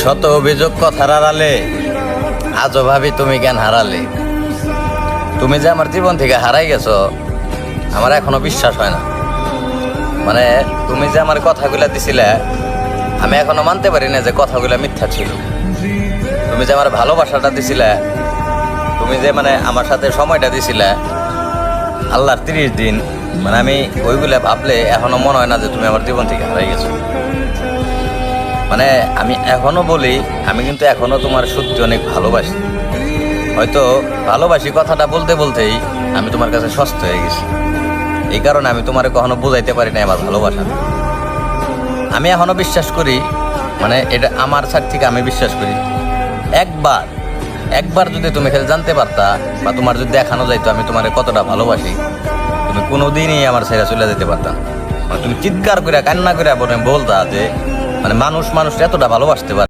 শত অভিযোগ কথার আড়ালে আজও ভাবি তুমি জ্ঞান হারালে। তুমি যে আমার জীবন থেকে হারাই গেছো আমার এখনো বিশ্বাস হয় না। মানে তুমি যে আমার কথাগুলা দিছিলে আমি এখনো মানতে পারি না যে কথাগুলা মিথ্যা ছিল। তুমি যে আমার ভালোবাসাটা দিছিলে, তুমি যে মানে আমার সাথে সময়টা দিছিলে আল্লাহর 30 দিন, মানে আমি ওইগুলা ভাবলে এখনো মনে হয় না যে তুমি আমার জীবন থেকে হারাই গেছো। মানে আমি এখনো বলি আমি কিন্তু এখনো তোমার সত্যি অনেক ভালোবাসি। হয়তো ভালোবাসি কথাটা বলতে বলতেই আমি তোমার কাছে সস্তা হয়ে গেছি। এই কারণে আমি তোমারে কখনো বোঝাইতে পারি না আমার ভালোবাসা। আমি এখনো বিশ্বাস করি, মানে এটা আমার সাইড থেকে আমি বিশ্বাস করি, একবার যদি তুমি খেলে জানতে পারতা বা তোমার যদি দেখানো যাইতো আমি তোমারে কতটা ভালোবাসি, তুমি কোনোদিনই আমার ছেড়ে চলে যেতে পারতা। মানে তুমি চিৎকার করে কান্না করে বলতা যে মানে মানুষ এতটা ভালোবাসতে পারে।